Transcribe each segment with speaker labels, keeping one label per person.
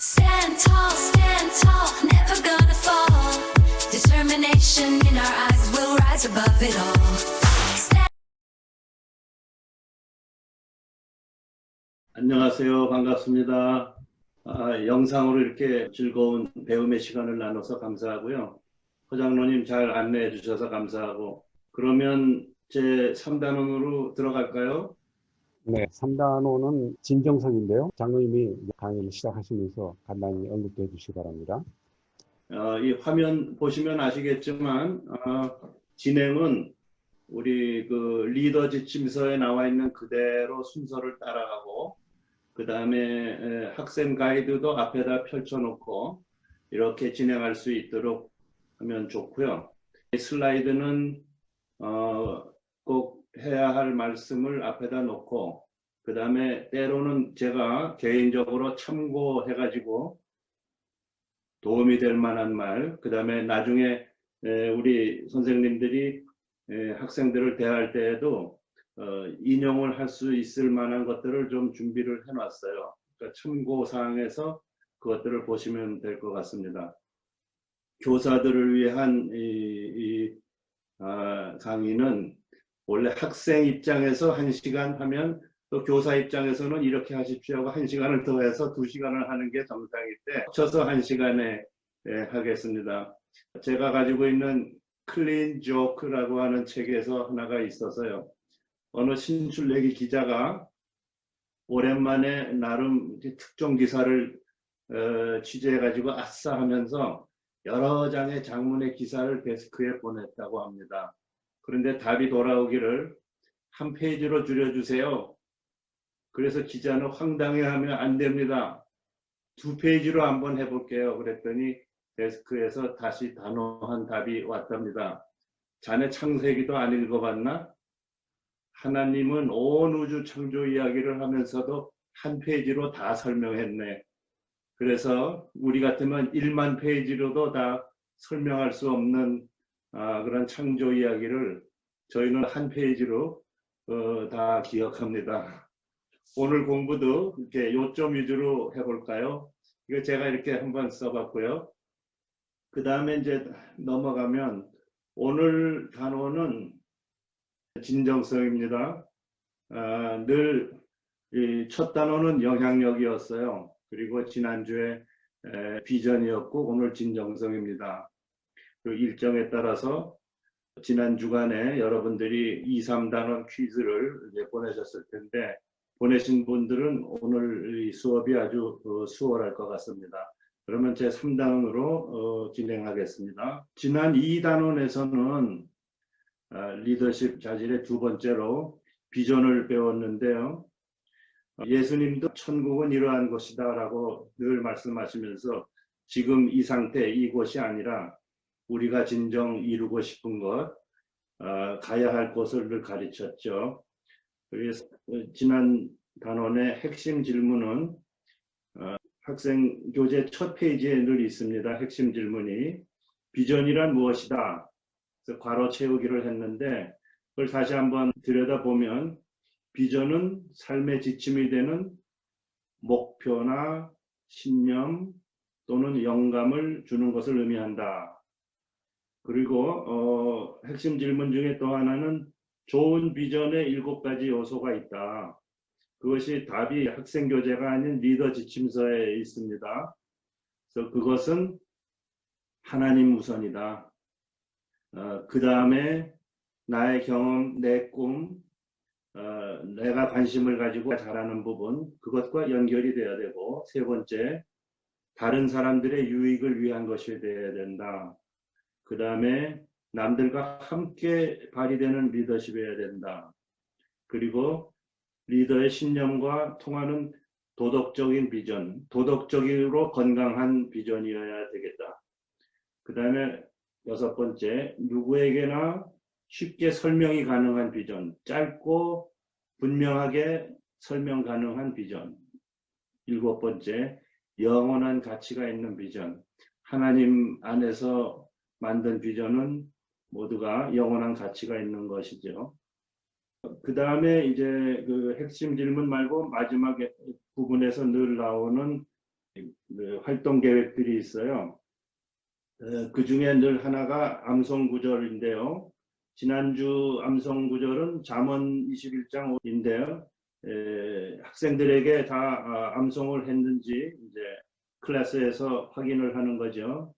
Speaker 1: stand tall, never gonna fall. Determination in our eyes, we'll rise above it all.
Speaker 2: 안녕하세요. 반갑습니다. 영상으로 이렇게 즐거운 배움의 시간을 나눠서 감사하고요. 허장로님 잘 안내해 주셔서 감사하고, 그러면 제 3단원으로 들어갈까요?
Speaker 3: 네, 3단원은 진정성인데요. 장로님이 강의를 시작하시면서 간단히 언급해 주시기 바랍니다.
Speaker 2: 이 화면 보시면 아시겠지만 진행은 우리 그 리더 지침서에 나와 있는 그대로 순서를 따라가고, 그 다음에 학생 가이드도 앞에다 펼쳐놓고 이렇게 진행할 수 있도록 하면 좋고요. 이 슬라이드는 꼭 해야 할 말씀을 앞에다 놓고, 그 다음에 때로는 제가 개인적으로 참고해가지고 도움이 될 만한 말, 그 다음에 나중에 우리 선생님들이 학생들을 대할 때에도 인용을 할 수 있을 만한 것들을 좀 준비를 해놨어요. 그러니까 참고사항에서 그것들을 보시면 될 것 같습니다. 교사들을 위한 강의는 원래 학생 입장에서 1시간 하면, 또 교사 입장에서는 이렇게 하십시오 하고 1시간을 더해서 2시간을 하는 게 정상일 때 합쳐서 1시간에 하겠습니다. 제가 가지고 있는 클린 조크라고 하는 책에서 하나가 있어서요. 어느 신출내기 기자가 오랜만에 나름 특종 기사를 취재해가지고 아싸 하면서 여러 장의 장문의 기사를 데스크에 보냈다고 합니다. 그런데 답이 돌아오기를 한 페이지로 줄여주세요. 그래서 기자는 황당해하면 안 됩니다. 2페이지로 한번 해볼게요. 그랬더니 데스크에서 다시 단호한 답이 왔답니다. 자네 창세기도 안 읽어봤나? 하나님은 온 우주 창조 이야기를 하면서도 한 페이지로 다 설명했네. 그래서 우리 같으면 1만 페이지로도 다 설명할 수 없는 그런 창조 이야기를 저희는 한 페이지로 다 기억합니다. 오늘 공부도 이렇게 요점 위주로 해볼까요? 이거 제가 이렇게 한번 써봤고요. 그 다음에 이제 넘어가면 오늘 단어는 진정성입니다. 늘 첫 단어는 영향력이었어요. 그리고 지난주에 비전이었고 오늘 진정성입니다. 그 일정에 따라서 지난 주간에 여러분들이 2, 3단원 퀴즈를 이제 보내셨을 텐데, 보내신 분들은 오늘 이 수업이 아주 수월할 것 같습니다. 그러면 제 3단원으로 진행하겠습니다. 지난 2단원에서는 리더십 자질의 두 번째로 비전을 배웠는데요. 예수님도 천국은 이러한 곳이다 라고 늘 말씀하시면서 지금 이 상태, 이곳이 아니라 우리가 진정 이루고 싶은 것, 가야 할 곳을 늘 가르쳤죠. 그래서 지난 단원의 핵심 질문은 학생 교재 첫 페이지에 늘 있습니다. 핵심 질문이 비전이란 무엇이다? 그래서 괄호 채우기를 했는데, 그걸 다시 한번 들여다보면 비전은 삶의 지침이 되는 목표나 신념 또는 영감을 주는 것을 의미한다. 그리고 핵심 질문 중에 또 하나는 좋은 비전에 7가지 요소가 있다. 그것이 답이 학생 교재가 아닌 리더 지침서에 있습니다. 그래서 그것은 하나님 우선이다. 그 다음에 나의 경험, 내 꿈, 내가 관심을 가지고 잘하는 부분, 그것과 연결이 돼야 되고, 세 번째, 다른 사람들의 유익을 위한 것이 되어야 된다. 그 다음에 남들과 함께 발휘되는 리더십이어야 된다. 그리고 리더의 신념과 통하는 도덕적인 비전, 도덕적으로 건강한 비전이어야 되겠다. 그 다음에 6번째, 누구에게나 쉽게 설명이 가능한 비전, 짧고 분명하게 설명 가능한 비전. 7번째, 영원한 가치가 있는 비전. 하나님 안에서 만든 비전은 모두가 영원한 가치가 있는 것이죠. 그 다음에 이제 그 핵심 질문 말고 마지막 부분에서 늘 나오는 활동 계획들이 있어요. 그 중에 늘 하나가 암송구절인데요. 지난주 암송구절은 잠언 21장 5인데요. 학생들에게 다 암송을 했는지 이제 클래스에서 확인을 하는 거죠.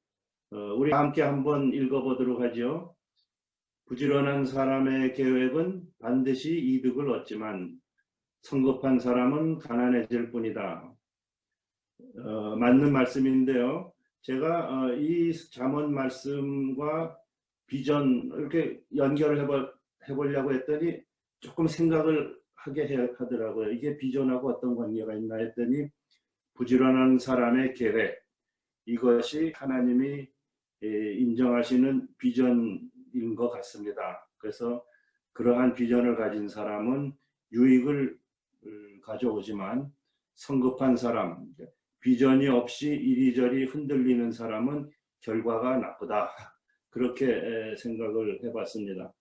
Speaker 2: 우리 함께 한번 읽어보도록 하죠. 부지런한 사람의 계획은 반드시 이득을 얻지만 성급한 사람은 가난해질 뿐이다. 맞는 말씀인데요. 제가 이 잠언 말씀과 비전 이렇게 연결을 해보려고 했더니 조금 생각을 하게 하더라고요. 이게 비전하고 어떤 관계가 있나 했더니 부지런한 사람의 계획, 이것이 하나님이 인정하시는 비전인 것 같습니다. 그래서 그러한 비전을 가진 사람은 유익을 가져오지만 성급한 사람, 비전이 없이 이리저리 흔들리는 사람은 결과가 나쁘다. 그렇게 생각을 해봤습니다.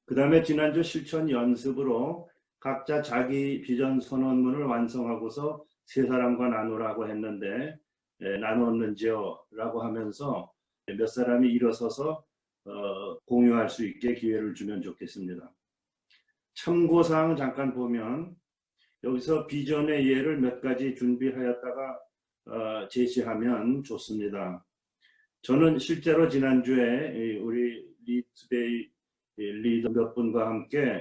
Speaker 2: 그 다음에 지난주 실천 연습으로 각자 자기 비전 선언문을 완성하고서 세 사람과 나누라고 했는데 나눴는지요? 라고 하면서 몇 사람이 일어서서 공유할 수 있게 기회를 주면 좋겠습니다. 참고사항 잠깐 보면 여기서 비전의 예를 몇 가지 준비하였다가 제시하면 좋습니다. 저는 실제로 지난주에 우리 리투데이 리더 몇 분과 함께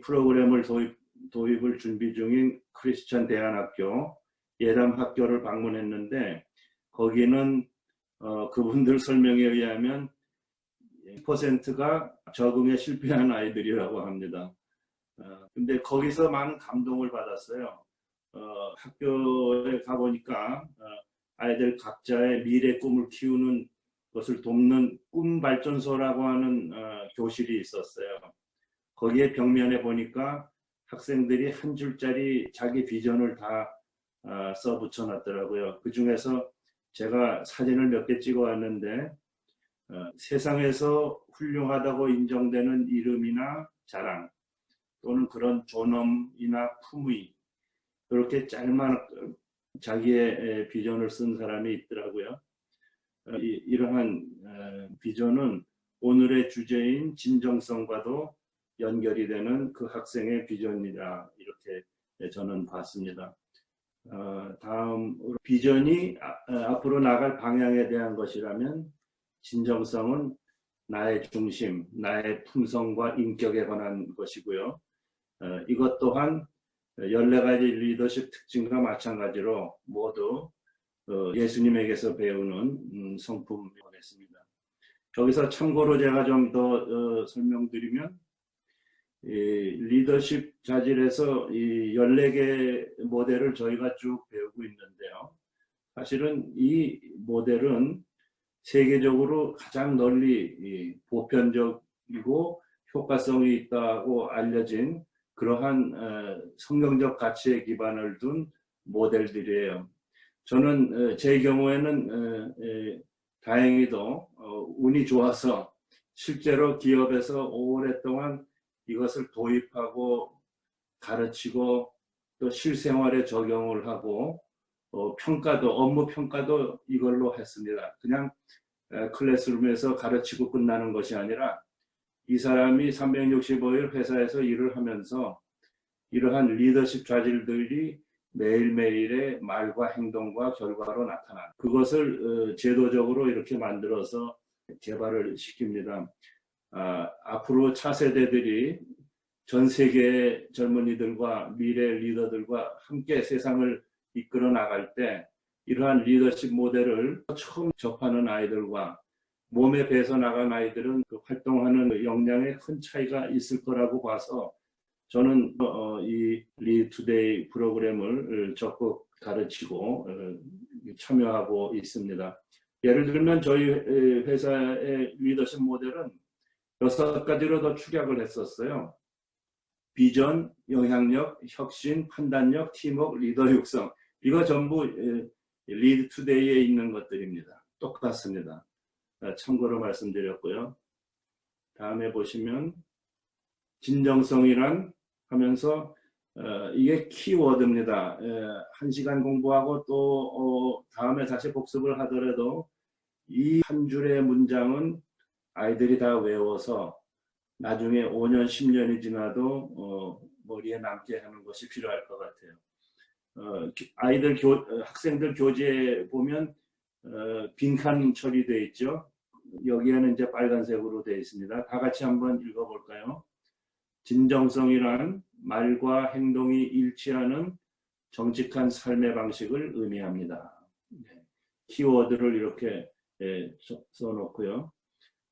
Speaker 2: 프로그램을 도입을 준비 중인 크리스천 대안학교 예담학교를 방문했는데 거기는 그분들 설명에 의하면 10%가 적응에 실패한 아이들이라고 합니다. 근데 거기서 많은 감동을 받았어요. 학교에 가보니까 아이들 각자의 미래 꿈을 키우는 것을 돕는 꿈 발전소라고 하는 교실이 있었어요. 거기에 벽면에 보니까 학생들이 한 줄짜리 자기 비전을 다 써 붙여놨더라고요. 그 중에서 제가 사진을 몇 개 찍어 왔는데 세상에서 훌륭하다고 인정되는 이름이나 자랑 또는 그런 존엄이나 품위 그렇게 짤만 자기의 비전을 쓴 사람이 있더라고요. 이러한 비전은 오늘의 주제인 진정성과도 연결이 되는 그 학생의 비전이다 이렇게 저는 봤습니다. 다음으로 비전이 앞으로 나갈 방향에 대한 것이라면 진정성은 나의 중심, 나의 품성과 인격에 관한 것이고요. 이것 또한 14가지 리더십 특징과 마찬가지로 모두 예수님에게서 배우는 성품이었습니다. 여기서 참고로 제가 좀 더 설명드리면 리더십 자질에서 이 14개 모델을 저희가 쭉 배우고 있는데요. 사실은 이 모델은 세계적으로 가장 널리 보편적이고 효과성이 있다고 알려진 그러한 성경적 가치에 기반을 둔 모델들이에요. 저는 제 경우에는 다행히도 운이 좋아서 실제로 기업에서 오랫동안 이것을 도입하고 가르치고 또 실생활에 적용을 하고 평가도 업무 평가도 이걸로 했습니다. 그냥 클래스룸에서 가르치고 끝나는 것이 아니라 이 사람이 365일 회사에서 일을 하면서 이러한 리더십 자질들이 매일매일의 말과 행동과 결과로 나타나는 그것을 제도적으로 이렇게 만들어서 개발을 시킵니다. 앞으로 차세대들이 전 세계의 젊은이들과 미래 리더들과 함께 세상을 이끌어 나갈 때 이러한 리더십 모델을 처음 접하는 아이들과 몸에 배서 나간 아이들은 그 활동하는 역량에 큰 차이가 있을 거라고 봐서 저는 이 리투데이 프로그램을 적극 가르치고 참여하고 있습니다. 예를 들면 저희 회사의 리더십 모델은 6가지로 더 축약을 했었어요. 비전, 영향력, 혁신, 판단력, 팀워크, 리더 육성. 이거 전부 리드 투데이에 있는 것들입니다. 똑같습니다. 참고로 말씀드렸고요. 다음에 보시면 진정성이란 하면서 이게 키워드입니다. 1시간 공부하고 또 다음에 다시 복습을 하더라도 이 한 줄의 문장은 아이들이 다 외워서 나중에 5년, 10년이 지나도 머리에 남게 하는 것이 필요할 것 같아요. 학생들 교재에 보면 빈칸 처리되어 있죠. 여기에는 이제 빨간색으로 되어 있습니다. 다 같이 한번 읽어볼까요? 진정성이란 말과 행동이 일치하는 정직한 삶의 방식을 의미합니다. 키워드를 이렇게 써놓고요.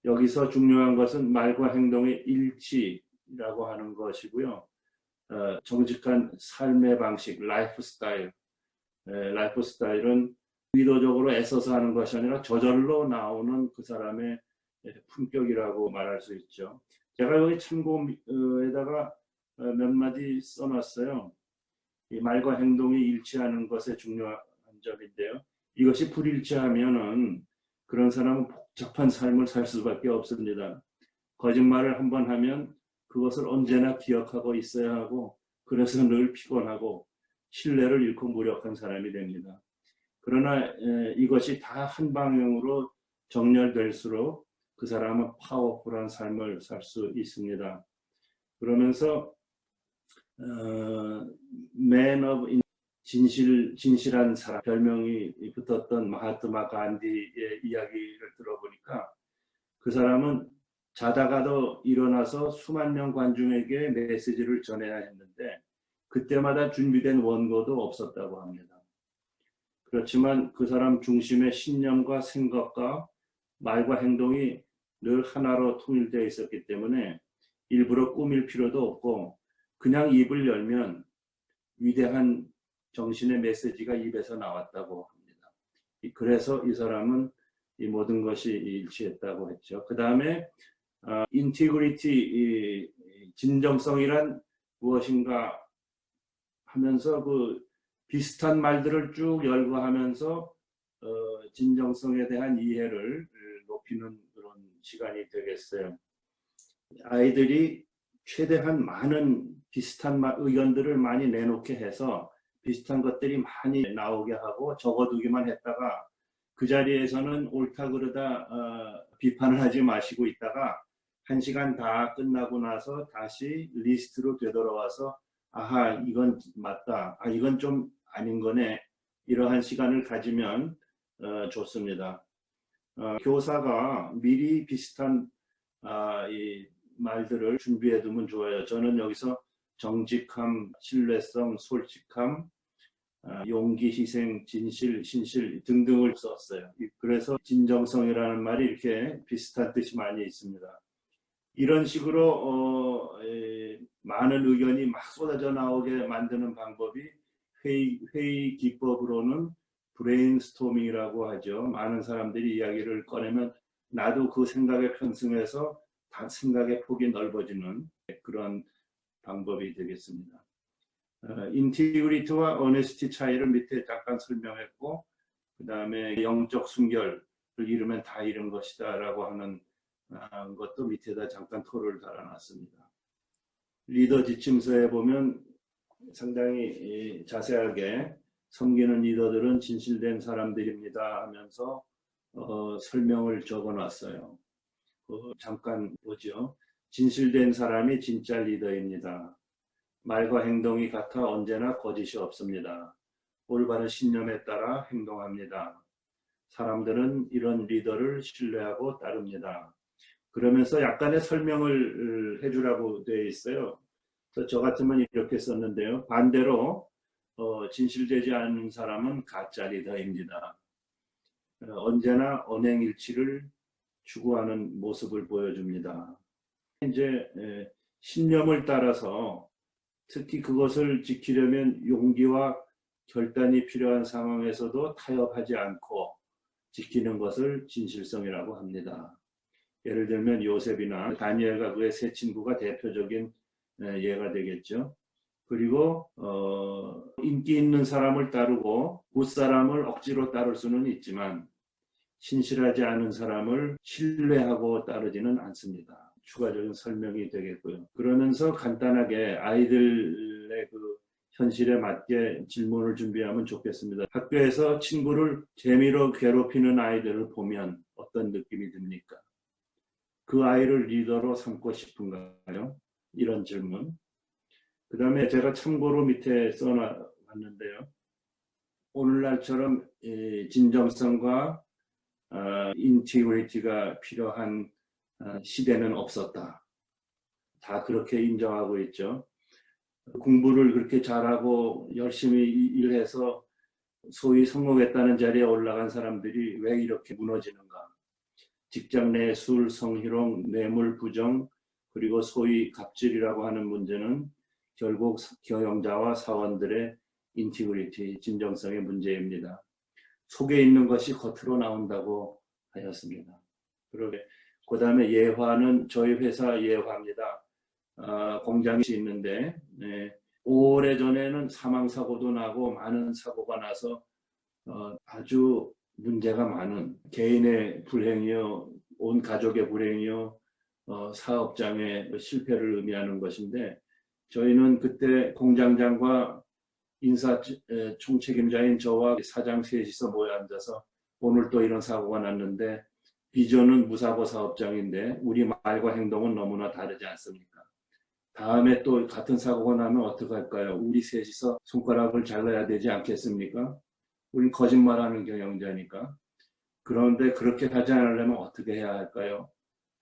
Speaker 2: 여기서 중요한 것은 말과 행동의 일치라고 하는 것이고요. 정직한 삶의 방식, 라이프 스타일. 라이프 스타일은 의도적으로 애써서 하는 것이 아니라 저절로 나오는 그 사람의 품격이라고 말할 수 있죠. 제가 여기 참고에다가 몇 마디 써놨어요. 이 말과 행동이 일치하는 것에 중요한 점인데요. 이것이 불일치하면은 그런 사람은 복잡한 삶을 살 수밖에 없습니다. 거짓말을 한번 하면 그것을 언제나 기억하고 있어야 하고, 그래서 늘 피곤하고 신뢰를 잃고 무력한 사람이 됩니다. 그러나 이것이 다 한 방향으로 정렬될수록 그 사람은 파워풀한 삶을 살 수 있습니다. 그러면서 Man of 진실한 사람, 별명이 붙었던 마하트마 간디의 이야기를 들어보니까 그 사람은 자다가도 일어나서 수만 명 관중에게 메시지를 전해야 했는데 그때마다 준비된 원고도 없었다고 합니다. 그렇지만 그 사람 중심의 신념과 생각과 말과 행동이 늘 하나로 통일되어 있었기 때문에 일부러 꾸밀 필요도 없고 그냥 입을 열면 위대한 정신의 메시지가 입에서 나왔다고 합니다. 그래서 이 사람은 이 모든 것이 일치했다고 했죠. 그 다음에 인티그리티, 진정성이란 무엇인가 하면서 그 비슷한 말들을 쭉 열거하면서 진정성에 대한 이해를 높이는 그런 시간이 되겠어요. 아이들이 최대한 많은 비슷한 의견들을 많이 내놓게 해서 비슷한 것들이 많이 나오게 하고 적어두기만 했다가 그 자리에서는 옳다 그러다 비판을 하지 마시고 있다가 1시간 다 끝나고 나서 다시 리스트로 되돌아와서 아하, 이건 맞다, 이건 좀 아닌 거네, 이러한 시간을 가지면 좋습니다. 교사가 미리 비슷한 이 말들을 준비해 두면 좋아요. 저는 여기서 정직함, 신뢰성, 솔직함, 용기, 희생, 진실, 신실 등등을 썼어요. 그래서 진정성이라는 말이 이렇게 비슷한 뜻이 많이 있습니다. 이런 식으로 많은 의견이 막 쏟아져 나오게 만드는 방법이 회의 기법으로는 브레인스토밍이라고 하죠. 많은 사람들이 이야기를 꺼내면 나도 그 생각에 편승해서 다 생각의 폭이 넓어지는 그런 방법이 되겠습니다. 인티그리티와 어네스티 차이를 밑에 잠깐 설명했고, 그 다음에 영적 순결을 잃으면 다 잃은 것이다 라고 하는 것도 밑에다 잠깐 토를 달아놨습니다. 리더 지침서에 보면 상당히 자세하게 섬기는 리더들은 진실된 사람들입니다 하면서 설명을 적어놨어요. 잠깐 보죠. 진실된 사람이 진짜 리더입니다. 말과 행동이 같아 언제나 거짓이 없습니다. 올바른 신념에 따라 행동합니다. 사람들은 이런 리더를 신뢰하고 따릅니다. 그러면서 약간의 설명을 해주라고 되어 있어요. 그래서 저 같으면 이렇게 썼는데요. 반대로 진실되지 않은 사람은 가짜 리더입니다. 언제나 언행일치를 추구하는 모습을 보여줍니다. 이제 신념을 따라서 특히 그것을 지키려면 용기와 결단이 필요한 상황에서도 타협하지 않고 지키는 것을 진실성이라고 합니다. 예를 들면 요셉이나 다니엘과 그의 세 친구가 대표적인 예가 되겠죠. 그리고 인기 있는 사람을 따르고 윗사람을 억지로 따를 수는 있지만 신실하지 않은 사람을 신뢰하고 따르지는 않습니다. 추가적인 설명이 되겠고요. 그러면서 간단하게 아이들의 그 현실에 맞게 질문을 준비하면 좋겠습니다. 학교에서 친구를 재미로 괴롭히는 아이들을 보면 어떤 느낌이 듭니까? 그 아이를 리더로 삼고 싶은가요? 이런 질문. 그 다음에 제가 참고로 밑에 써놨는데요. 오늘날처럼 진정성과 인티그리티가 필요한 시대는 없었다. 다 그렇게 인정하고 있죠. 공부를 그렇게 잘하고 열심히 일해서 소위 성공했다는 자리에 올라간 사람들이 왜 이렇게 무너지는가? 직장 내 술, 성희롱, 뇌물, 부정, 그리고 소위 갑질이라고 하는 문제는 결국 경영자와 사원들의 인티그리티, 진정성의 문제입니다. 속에 있는 것이 겉으로 나온다고 하였습니다. 그 다음에 예화는 저희 회사 예화입니다. 공장이 있는데 5월전에는 사망사고도 나고 많은 사고가 나서 아주 문제가 많은 개인의 불행이요, 온 가족의 불행이요, 사업장의 실패를 의미하는 것인데 저희는 그때 공장장과 인사 총책임자인 저와 사장 셋이서 모여 앉아서 오늘 또 이런 사고가 났는데 비전은 무사고 사업장인데 우리 말과 행동은 너무나 다르지 않습니까? 다음에 또 같은 사고가 나면 어떡할까요? 우리 셋이서 손가락을 잘라야 되지 않겠습니까? 우린 거짓말하는 경영자니까. 그런데 그렇게 하지 않으려면 어떻게 해야 할까요?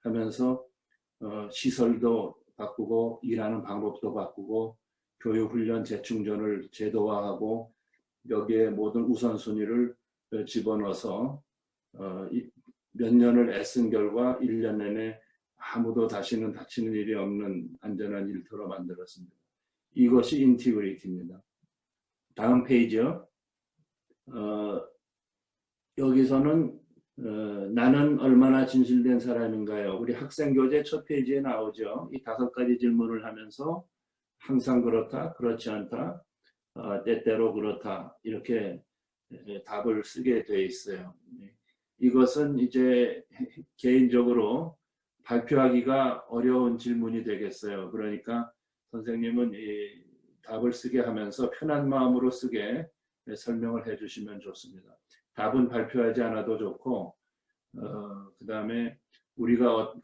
Speaker 2: 하면서 시설도 바꾸고 일하는 방법도 바꾸고 교육훈련 재충전을 제도화하고 여기에 모든 우선순위를 집어넣어서 몇 년을 애쓴 결과 1년 내내 아무도 다시는 다치는 일이 없는 안전한 일터로 만들었습니다. 이것이 인티그리티입니다. 다음 페이지요. 여기서는 나는 얼마나 진실된 사람인가요? 우리 학생교재 첫 페이지에 나오죠. 이 5가지 질문을 하면서 항상 그렇다, 그렇지 않다, 때때로 그렇다 이렇게 답을 쓰게 돼 있어요. 이것은 이제 개인적으로 발표하기가 어려운 질문이 되겠어요. 그러니까 선생님은 이 답을 쓰게 하면서 편한 마음으로 쓰게 설명을 해주시면 좋습니다. 답은 발표하지 않아도 좋고 그 다음에 우리가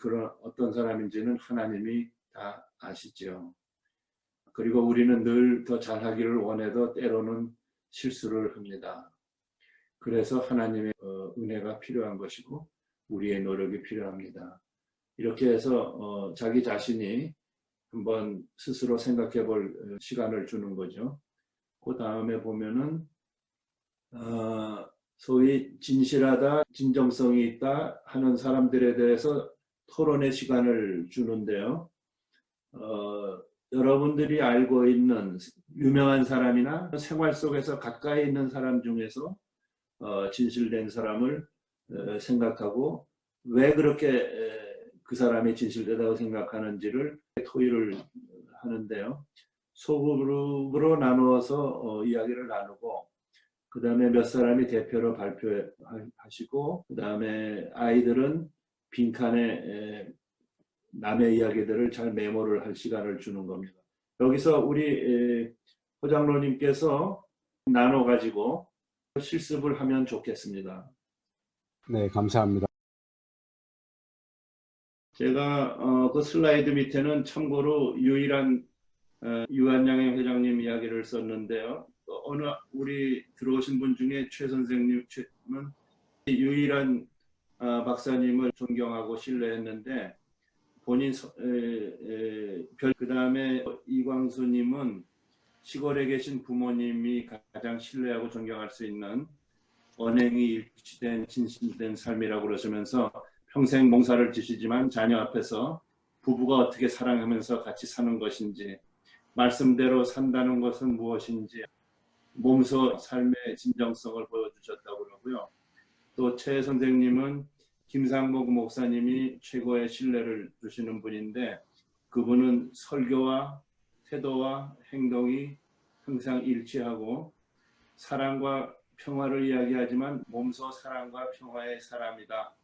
Speaker 2: 어떤 사람인지는 하나님이 다 아시죠. 그리고 우리는 늘 더 잘하기를 원해도 때로는 실수를 합니다. 그래서 하나님의 은혜가 필요한 것이고 우리의 노력이 필요합니다. 이렇게 해서 자기 자신이 한번 스스로 생각해 볼 시간을 주는 거죠. 그 다음에 보면은 소위 진실하다, 진정성이 있다 하는 사람들에 대해서 토론의 시간을 주는데요. 여러분들이 알고 있는 유명한 사람이나 생활 속에서 가까이 있는 사람 중에서 진실된 사람을 생각하고 왜 그렇게 그 사람이 진실되다고 생각하는지를 토의를 하는데요. 소그룹으로 나누어서 이야기를 나누고 그 다음에 몇 사람이 대표로 발표하시고 그 다음에 아이들은 빈칸에 남의 이야기들을 잘 메모를 할 시간을 주는 겁니다. 여기서 우리 호장로님께서 나눠가지고 실습을 하면 좋겠습니다.
Speaker 3: 네, 감사합니다.
Speaker 2: 제가 그 슬라이드 밑에는 참고로 유일한 유한양행 회장님 이야기를 썼는데요. 어느 우리 들어오신 분 중에 최 선생님은 유일한 박사님을 존경하고 신뢰했는데 본인 그 다음에 이광수님은 시골에 계신 부모님이 가장 신뢰하고 존경할 수 있는 언행이 일치된 진실된 삶이라고 그러시면서 평생 봉사를 지시지만 자녀 앞에서 부부가 어떻게 사랑하면서 같이 사는 것인지 말씀대로 산다는 것은 무엇인지 몸소 삶의 진정성을 보여주셨다고 그러고요. 또 최 선생님은 김상목 목사님이 최고의 신뢰를 주시는 분인데 그분은 설교와 태도와 행동이 항상 일치하고 사랑과 평화를 이야기하지만 몸소 사랑과 평화의 사람이다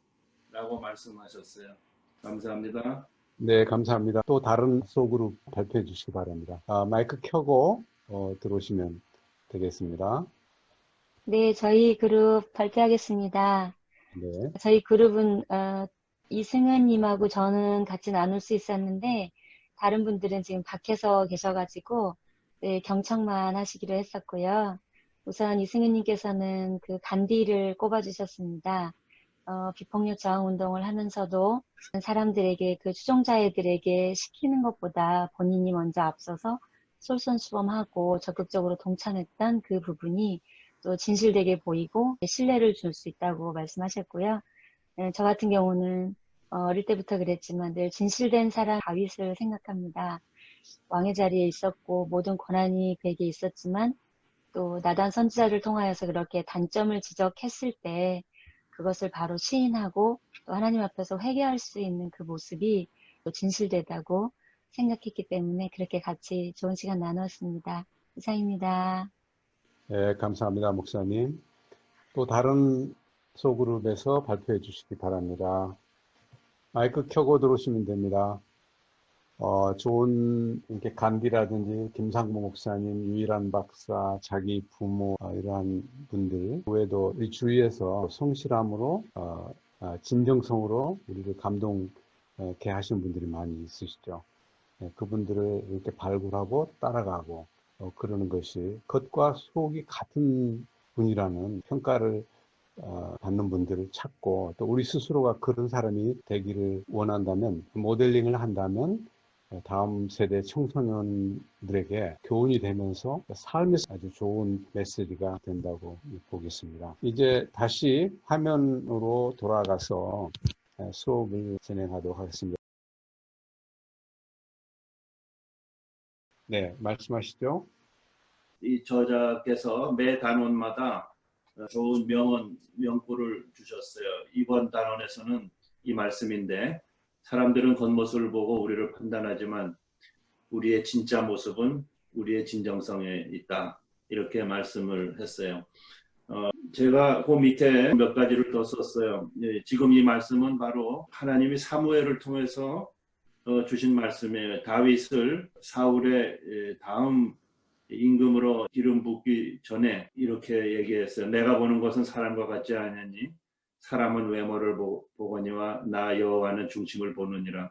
Speaker 2: 라고 말씀하셨어요. 감사합니다.
Speaker 3: 네, 감사합니다. 또 다른 소그룹 발표해 주시기 바랍니다. 마이크 켜고 들어오시면 되겠습니다.
Speaker 4: 네, 저희 그룹 발표하겠습니다.
Speaker 3: 네,
Speaker 4: 저희 그룹은 이승은님하고 저는 같이 나눌 수 있었는데 다른 분들은 지금 밖에서 계셔가지고 네, 경청만 하시기로 했었고요. 우선 이승은님께서는 그 간디를 꼽아주셨습니다. 비폭력 저항 운동을 하면서도 사람들에게 그 추종자애들에게 시키는 것보다 본인이 먼저 앞서서 솔선수범하고 적극적으로 동참했던 그 부분이 또 진실되게 보이고 신뢰를 줄 수 있다고 말씀하셨고요. 네, 저 같은 경우는 어릴 때부터 그랬지만 늘 진실된 사람 다윗을 생각합니다. 왕의 자리에 있었고 모든 권한이 그에게 있었지만 또 나단 선지자를 통하여서 그렇게 단점을 지적했을 때 그것을 바로 시인하고 또 하나님 앞에서 회개할 수 있는 그 모습이 또 진실되다고 생각했기 때문에 그렇게 같이 좋은 시간 나눴습니다. 이상입니다.
Speaker 3: 네, 감사합니다, 목사님. 또 다른 소그룹에서 발표해 주시기 바랍니다. 마이크 켜고 들어오시면 됩니다. 좋은 이렇게 간디라든지 김상무 목사님, 유일한 박사, 자기 부모 이러한 분들 외에도 이 주위에서 성실함으로 진정성으로 우리를 감동케 하시는 분들이 많이 있으시죠. 그분들을 이렇게 발굴하고 따라가고 그러는 것이 겉과 속이 같은 분이라는 평가를 받는 분들을 찾고 또 우리 스스로가 그런 사람이 되기를 원한다면 모델링을 한다면 다음 세대 청소년들에게 교훈이 되면서 삶에서 아주 좋은 메시지가 된다고 보겠습니다. 이제 다시 화면으로 돌아가서 수업을 진행하도록 하겠습니다. 네, 말씀하시죠.
Speaker 2: 이 저자께서 매 단원마다 좋은 명구를 주셨어요. 이번 단원에서는 이 말씀인데 사람들은 겉모습을 보고 우리를 판단하지만 우리의 진짜 모습은 우리의 진정성에 있다. 이렇게 말씀을 했어요. 제가 그 밑에 몇 가지를 더 썼어요. 지금 이 말씀은 바로 하나님이 사무엘을 통해서 주신 말씀이에요. 다윗을 사울의 다음 임금으로 기름 붓기 전에 이렇게 얘기했어요. 내가 보는 것은 사람과 같지 않으니 사람은 외모를 보거니와 나 여호와는 중심을 보느니라.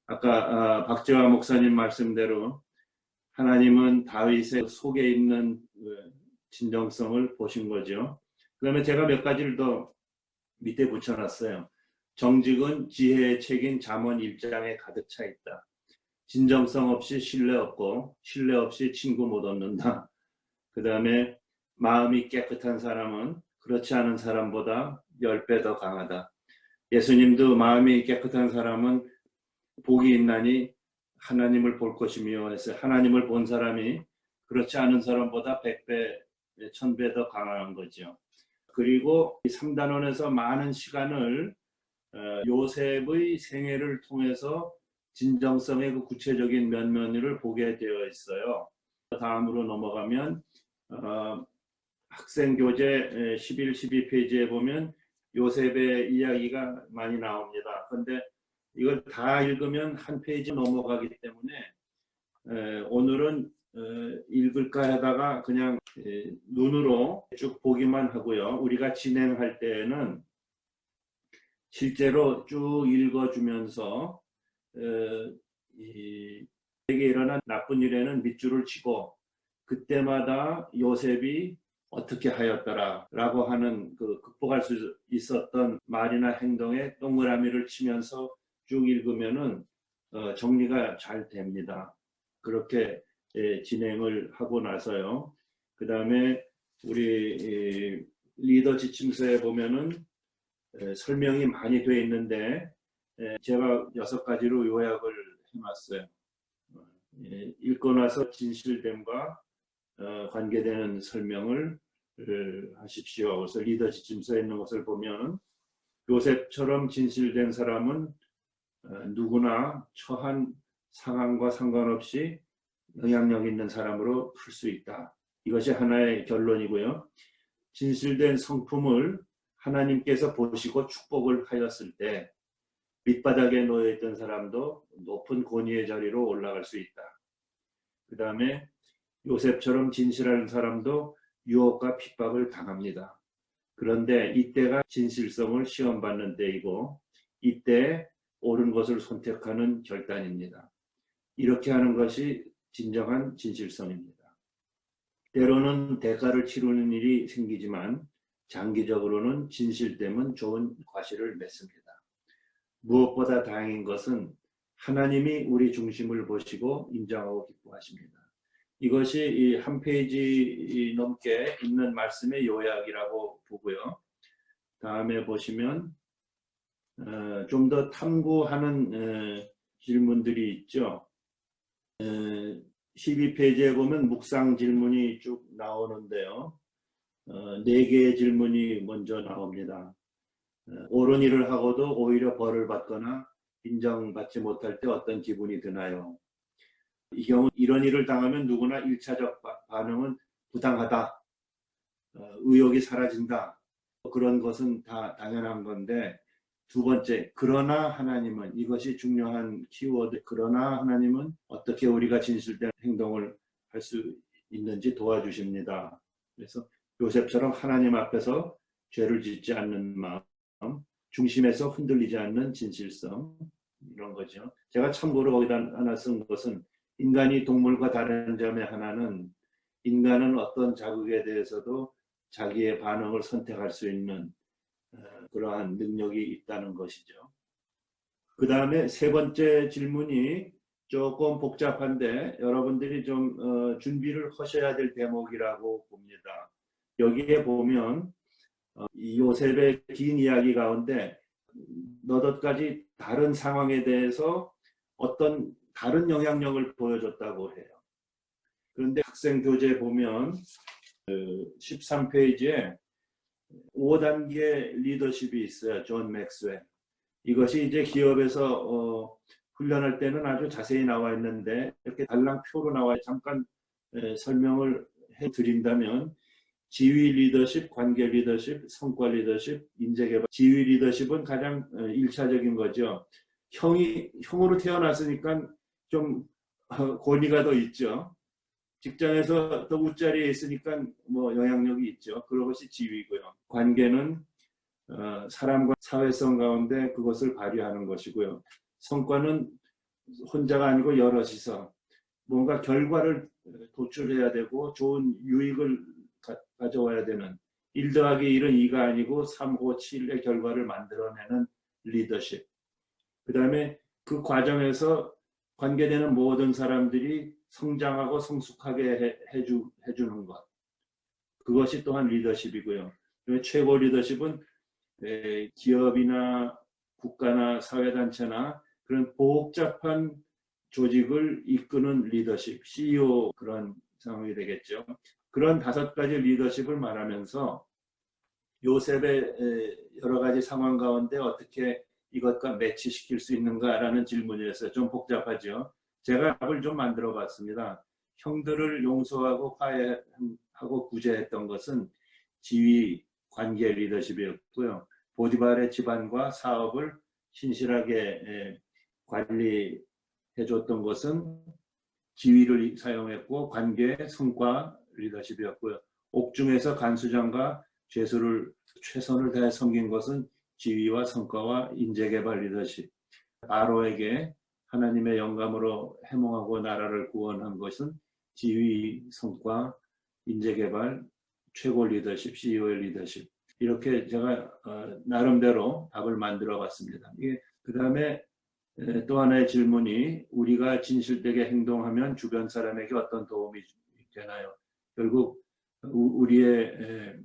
Speaker 2: 아까 박재화 목사님 말씀대로 하나님은 다윗의 속에 있는 진정성을 보신 거죠. 그다음에 제가 몇 가지를 더 밑에 붙여놨어요. 정직은 지혜의 책인 잠언 1장에 가득 차 있다. 진정성 없이 신뢰 없고 신뢰 없이 친구 못 얻는다. 그 다음에 마음이 깨끗한 사람은 그렇지 않은 사람보다 10배 더 강하다. 예수님도 마음이 깨끗한 사람은 복이 있나니 하나님을 볼 것이며 했어요. 하나님을 본 사람이 그렇지 않은 사람보다 100배, 1000배 더 강한 거죠. 그리고 이 3단원에서 많은 시간을 요셉의 생애를 통해서 진정성의 그 구체적인 면면을 보게 되어 있어요. 다음으로 넘어가면 학생교재 11, 12페이지에 보면 요셉의 이야기가 많이 나옵니다. 그런데 이걸 다 읽으면 한 페이지 넘어가기 때문에 오늘은 읽을까 하다가 그냥 눈으로 쭉 보기만 하고요. 우리가 진행할 때에는 실제로 쭉 읽어주면서 에게 일어난 나쁜 일에는 밑줄을 치고 그때마다 요셉이 어떻게 하였더라 라고 하는 그 극복할 수 있었던 말이나 행동에 동그라미를 치면서 쭉 읽으면은 정리가 잘 됩니다. 그렇게 진행을 하고 나서요. 그 다음에 우리 리더 지침서에 보면은 설명이 많이 되어 있는데 제가 6가지로 요약을 해놨어요. 읽고 나서 진실됨과 관계되는 설명을 하십시오. 그래서 리더 지침서에 있는 것을 보면 요셉처럼 진실된 사람은 누구나 처한 상황과 상관없이 영향력 있는 사람으로 클 수 있다. 이것이 하나의 결론이고요. 진실된 성품을 하나님께서 보시고 축복을 하였을 때 밑바닥에 놓여있던 사람도 높은 권위의 자리로 올라갈 수 있다. 그 다음에 요셉처럼 진실한 사람도 유혹과 핍박을 당합니다. 그런데 이때가 진실성을 시험받는 때이고 이때 옳은 것을 선택하는 결단입니다. 이렇게 하는 것이 진정한 진실성입니다. 때로는 대가를 치르는 일이 생기지만 장기적으로는 진실됨은 좋은 과실을 맺습니다. 무엇보다 다행인 것은 하나님이 우리 중심을 보시고 인정하고 기뻐하십니다. 이것이 한 페이지 넘게 있는 말씀의 요약이라고 보고요. 다음에 보시면 좀 더 탐구하는 질문들이 있죠. 12페이지에 보면 묵상 질문이 쭉 나오는데요. 4개의 질문이 먼저 나옵니다. 옳은 일을 하고도 오히려 벌을 받거나 인정받지 못할 때 어떤 기분이 드나요? 이 경우 이런 일을 당하면 누구나 1차적 반응은 부당하다, 의욕이 사라진다, 그런 것은 다 당연한 건데, 두 번째, 그러나 하나님은, 이것이 중요한 키워드, 그러나 하나님은 어떻게 우리가 진실된 행동을 할 수 있는지 도와주십니다. 그래서 요셉처럼 하나님 앞에서 죄를 짓지 않는 마음, 중심에서 흔들리지 않는 진실성, 이런 거죠. 제가 참고로 거기다 하나 쓴 것은 인간이 동물과 다른 점의 하나는 인간은 어떤 자극에 대해서도 자기의 반응을 선택할 수 있는 그러한 능력이 있다는 것이죠. 그 다음에 세 번째 질문이 조금 복잡한데 여러분들이 좀 준비를 하셔야 될 대목이라고 봅니다. 여기에 보면 이 요셉의 긴 이야기 가운데 너댓가지 다른 상황에 대해서 어떤 다른 영향력을 보여줬다고 해요. 그런데 학생 교재 보면 13페이지에 5단계 리더십이 있어요. 존 맥스웰. 이것이 이제 기업에서 훈련할 때는 아주 자세히 나와 있는데 이렇게 달랑표로 나와 잠깐 설명을 해드린다면 지위 리더십, 관계 리더십, 성과 리더십, 인재개발. 지위 리더십은 가장 1차적인 거죠. 형으로 태어났으니까 좀 권위가 더 있죠. 직장에서 더 윗자리에 있으니까 뭐 영향력이 있죠. 그런 것이 지위고요. 관계는 사람과 사회성 가운데 그것을 발휘하는 것이고요. 성과는 혼자가 아니고 여럿이서 뭔가 결과를 도출해야 되고 좋은 유익을 가져와야 되는 1 더하기 1은 2가 아니고 3, 5, 7의 결과를 만들어내는 리더십. 그 다음에 그 과정에서 관계되는 모든 사람들이 성장하고 성숙하게 해주는 것. 그것이 또한 리더십이고요. 최고 리더십은 기업이나 국가나 사회단체나 그런 복잡한 조직을 이끄는 리더십, CEO 그런 상황이 되겠죠. 그런 5가지 리더십을 말하면서 요셉의 여러 가지 상황 가운데 어떻게 이것과 매치시킬 수 있는가라는 질문이었어요. 좀 복잡하죠. 제가 답을 좀 만들어 봤습니다. 형들을 용서하고 화해하고 구제했던 것은 지위, 관계 리더십이었고요. 보디발의 집안과 사업을 신실하게 관리해줬던 것은 지위를 사용했고 관계, 성과 리더십이었고요. 옥중에서 간수장과 죄수를 최선을 다해 섬긴 것은 지위와 성과와 인재개발 리더십. 바로에게 하나님의 영감으로 해몽하고 나라를 구원한 것은 지위, 성과, 인재개발, 최고 리더십, CEO의 리더십. 이렇게 제가 나름대로 답을 만들어 봤습니다. 그 다음에 또 하나의 질문이 우리가 진실되게 행동하면 주변 사람에게 어떤 도움이 되나요? 결국 우리의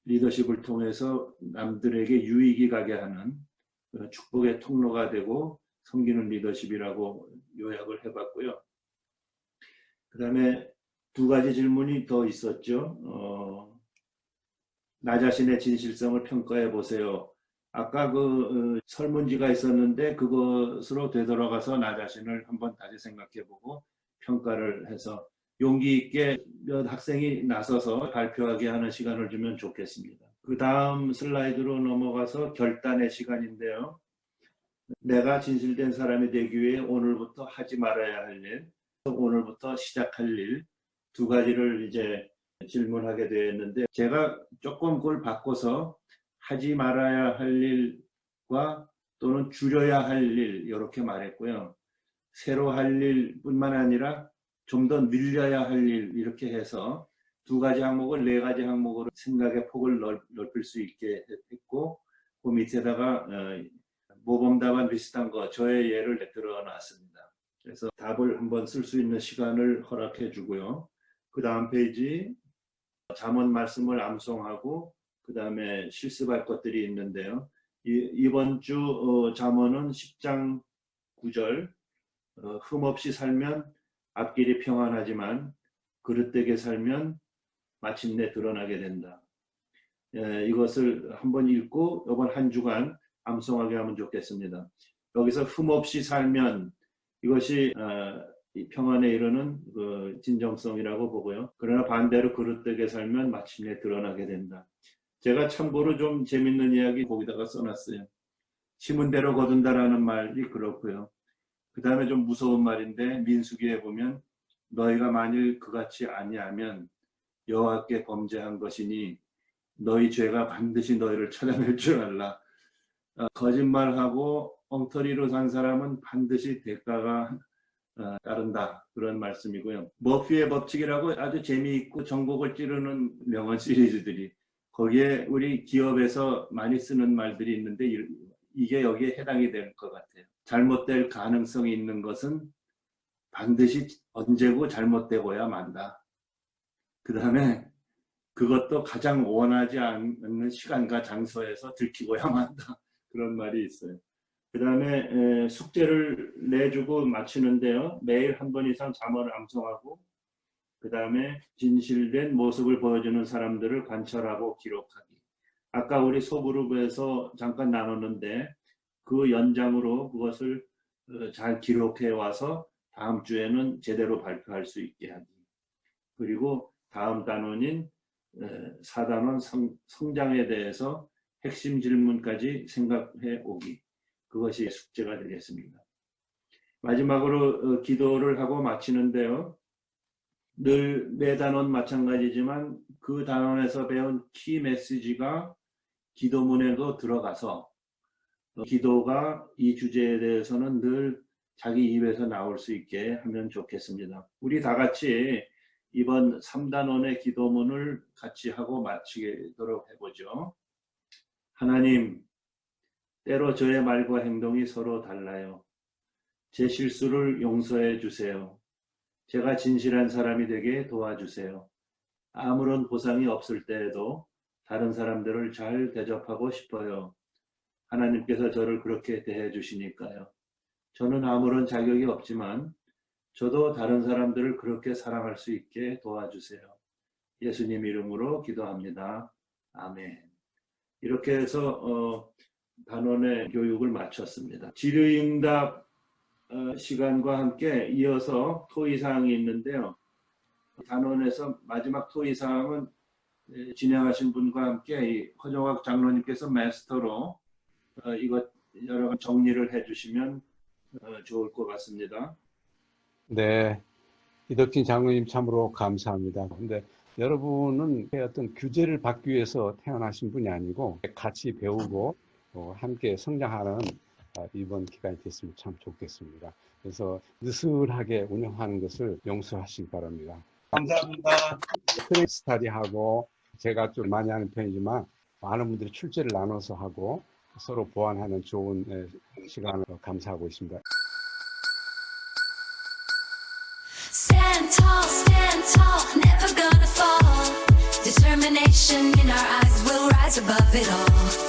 Speaker 2: 리더십을 통해서 남들에게 유익이 가게 하는 축복의 통로가 되고 섬기는 리더십이라고 요약을 해봤고요. 그 다음에 2가지 질문이 더 있었죠. 나 자신의 진실성을 평가해 보세요. 아까 그 설문지가 있었는데 그것으로 되돌아가서 나 자신을 한번 다시 생각해보고 평가를 해서 용기 있게 몇 학생이 나서서 발표하게 하는 시간을 주면 좋겠습니다. 그 다음 슬라이드로 넘어가서 결단의 시간인데요. 내가 진실된 사람이 되기 위해 오늘부터 하지 말아야 할 일, 오늘부터 시작할 일, 두 가지를 이제 질문하게 되었는데, 제가 조금 그걸 바꿔서 하지 말아야 할 일과 또는 줄여야 할 일, 이렇게 말했고요. 새로 할 일뿐만 아니라 좀 더 늘려야 할 일, 이렇게 해서 두 가지 항목을 네 가지 항목으로 생각의 폭을 넓힐 수 있게 했고, 그 밑에다가 모범답안 비슷한 거, 저의 예를 들어 놨습니다. 그래서 답을 한번 쓸 수 있는 시간을 허락해 주고요. 그 다음 페이지, 잠언 말씀을 암송하고 그 다음에 실습할 것들이 있는데요. 이번 주 잠언은 10장 9절, 흠없이 살면 앞길이 평안하지만 그릇되게 살면 마침내 드러나게 된다. 이것을 한번 읽고 이번 한 주간 암송하게 하면 좋겠습니다. 여기서 흠없이 살면, 이것이 평안에 이르는 그 진정성이라고 보고요. 그러나 반대로 그릇되게 살면 마침내 드러나게 된다. 제가 참고로 좀 재밌는 이야기 거기다가 써놨어요. 심은 대로 거둔다라는 말이 그렇고요. 그 다음에 좀 무서운 말인데, 민수기에 보면 너희가 만일 그같이 아니하면 여호와께 범죄한 것이니 너희 죄가 반드시 너희를 찾아낼 줄 알라. 거짓말하고 엉터리로 산 사람은 반드시 대가가 따른다, 그런 말씀이고요. 머피의 법칙이라고 아주 재미있고 전곡을 찌르는 명언 시리즈들이, 거기에 우리 기업에서 많이 쓰는 말들이 있는데 이게 여기에 해당이 될 것 같아요. 잘못될 가능성이 있는 것은 반드시 언제고 잘못되고야 만다. 그 다음에 그것도 가장 원하지 않는 시간과 장소에서 들키고야 만다. 그런 말이 있어요. 그 다음에 숙제를 내주고 마치는데요. 매일 한 번 이상 잠언을 암송하고, 그 다음에 진실된 모습을 보여주는 사람들을 관찰하고 기록하기. 아까 우리 소그룹에서 잠깐 나눴는데 그 연장으로 그것을 잘 기록해 와서 다음 주에는 제대로 발표할 수 있게 하기. 그리고 다음 단원인 4단원 성장에 대해서 핵심 질문까지 생각해 오기. 그것이 숙제가 되겠습니다. 마지막으로 기도를 하고 마치는데요. 늘 매 단원 마찬가지지만 그 단원에서 배운 키 메시지가 기도문에도 들어가서 기도가 이 주제에 대해서는 늘 자기 입에서 나올 수 있게 하면 좋겠습니다. 우리 다 같이 이번 3단원의 기도문을 같이 하고 마치도록 해보죠. 하나님, 때로 저의 말과 행동이 서로 달라요. 제 실수를 용서해 주세요. 제가 진실한 사람이 되게 도와주세요. 아무런 보상이 없을 때에도 다른 사람들을 잘 대접하고 싶어요. 하나님께서 저를 그렇게 대해 주시니까요. 저는 아무런 자격이 없지만 저도 다른 사람들을 그렇게 사랑할 수 있게 도와주세요. 예수님 이름으로 기도합니다. 아멘. 이렇게 해서 단원의 교육을 마쳤습니다. 질의응답 시간과 함께 이어서 토의사항이 있는데요. 단원에서 마지막 토의사항은 진행하신 분과 함께 허정학 장로님께서 마스터로 이것 여러 가지 정리를 해주시면 좋을 것 같습니다.
Speaker 3: 네, 이덕진 장로님 참으로 감사합니다. 근데 여러분은 어떤 규제를 받기 위해서 태어나신 분이 아니고 같이 배우고 함께 성장하는 이번 기간이 됐으면 참 좋겠습니다. 그래서 느슨하게 운영하는 것을 용서하시기 바랍니다.
Speaker 2: 감사합니다.
Speaker 3: 스타디하고 제가 좀 많이 하는 편이지만 많은 분들이 출제를 나눠서 하고 서로 보완하는 좋은 시간을 감사하고 있습니다.
Speaker 1: Stand tall, never gonna fall. Determination in our eyes will rise above it all.